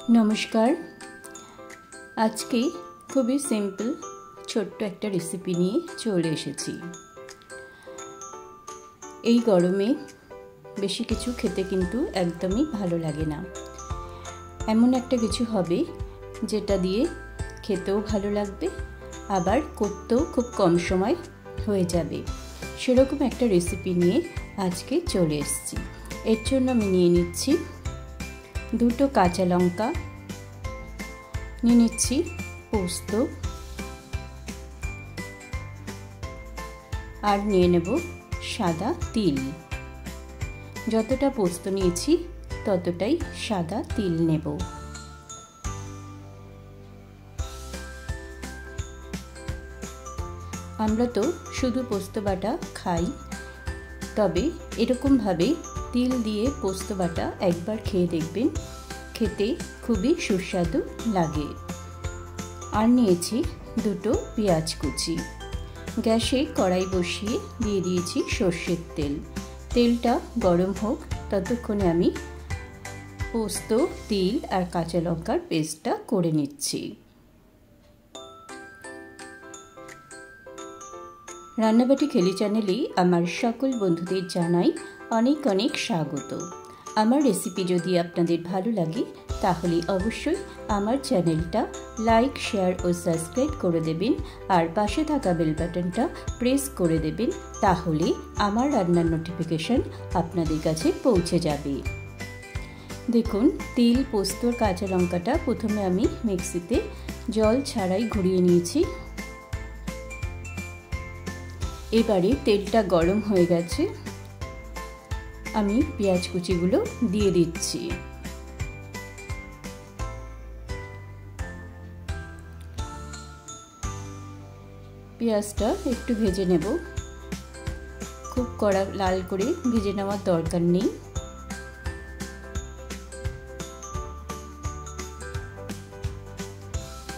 नमस्कार। आज के खूब सिम्पल छोट्ट एक रेसिपि निये चले एसेछि। এই গরমে বেশি কিছু খেতে কিন্তু একদমই ভালো লাগে না। এমন একটা কিছু হবে যেটা দিয়ে খেতেও ভালো লাগবে, আবার করতেও খুব কম সময় হয়ে যাবে। সেরকম একটা রেসিপি নিয়ে আজকে চলে এসেছি। এর জন্য আমি নিয়ে নিচ্ছি দুটো কাঁচা লঙ্কা, নিয়ে নিচ্ছি পোস্ত, আর নিয়ে নেব সাদা তিল। যতটা পোস্ত নিয়েছি ততটাই সাদা তিল নেব। আমরা তো শুধু পোস্ত বাটা খাই, তবে এরকম ভাবে তিল দিয়ে পোস্ত বাটা একবার খেয়ে দেখবেন, খেতে খুবই সুস্বাদু লাগে। আর নিয়েছি দুটো পেঁয়াজ কুচি। গ্যাসে কড়াই বসিয়ে দিয়ে দিয়েছি সর্ষের তেল। তেলটা গরম হোক, ততক্ষণে আমি পোস্ত, তিল আর কাঁচা লঙ্কার পেস্টটা করে নিচ্ছি। রান্নাবাটি খেলি চ্যানেলে আমার সকল বন্ধুদের জানাই অনেক অনেক স্বাগত। আমার রেসিপি যদি আপনাদের ভালো লাগে তাহলে অবশ্যই আমার চ্যানেলটা লাইক, শেয়ার ও সাবস্ক্রাইব করে দেবেন, আর পাশে থাকা বেল বাটনটা প্রেস করে দেবেন, তাহলে আমার রান্নার নোটিফিকেশন আপনাদের কাছে পৌঁছে যাবে। দেখুন, তিল, পোস্ত, কাঁচা লঙ্কাটা প্রথমে আমি মিক্সিতে জল ছাড়াই ঘুরিয়ে নিয়েছি। এবারে তেলটা গরম হয়ে গেছে, আমি পেঁয়াজ কুচিগুলো দিয়ে দিচ্ছি। পেঁয়াজটা একটু ভেজে নেব, খুব কড়া লাল করে ভেজে নেওয়ার দরকার নেই।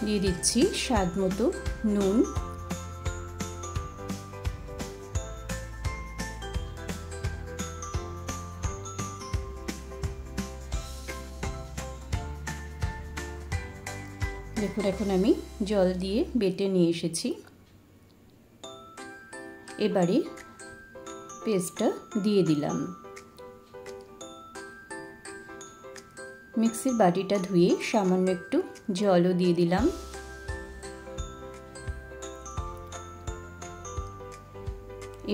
দিয়ে দিচ্ছি স্বাদ মতো নুন, দেখুন এখন আমি জল দিয়ে বেটে নিয়ে এসেছি। এবারে পেস্টটা দিয়ে দিলাম। মিক্সির বাটিটা ধুয়ে সামান্য একটু জলও দিয়ে দিলাম।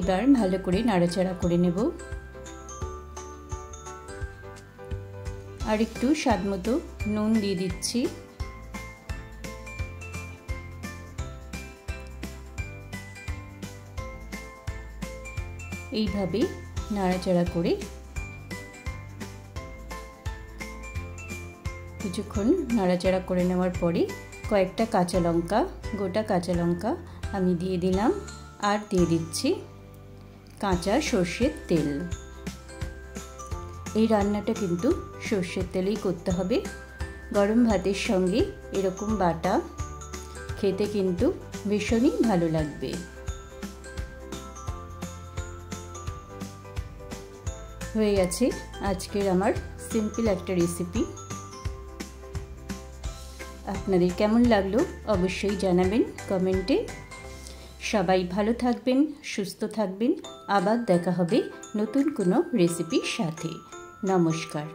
এবার ভালো করে নাড়াচাড়া করে নেব। আর একটু স্বাদ মতো নুন দিয়ে দিচ্ছি। এইভাবে নাড়াচাড়া করে কিছুক্ষণ নাড়াচাড়া করে নেওয়ার পরে কয়েকটা কাঁচা লঙ্কা, গোটা কাঁচা লঙ্কা আমি দিয়ে দিলাম, আর দিয়ে দিচ্ছি কাঁচা সর্ষের তেল। এই রান্নাটা কিন্তু সর্ষের তেলেই করতে হবে। গরম ভাতের সঙ্গে এরকম বাটা খেতে কিন্তু ভীষণই ভালো লাগবে। হয়ে গেছে আজকের আমার সিম্পল একটা রেসিপি। আপনাদের কেমন লাগলো অবশ্যই জানাবেন কমেন্টে। সবাই ভালো থাকবেন, সুস্থ থাকবেন। আবার দেখা হবে নতুন কোনো রেসিপির সাথে। নমস্কার।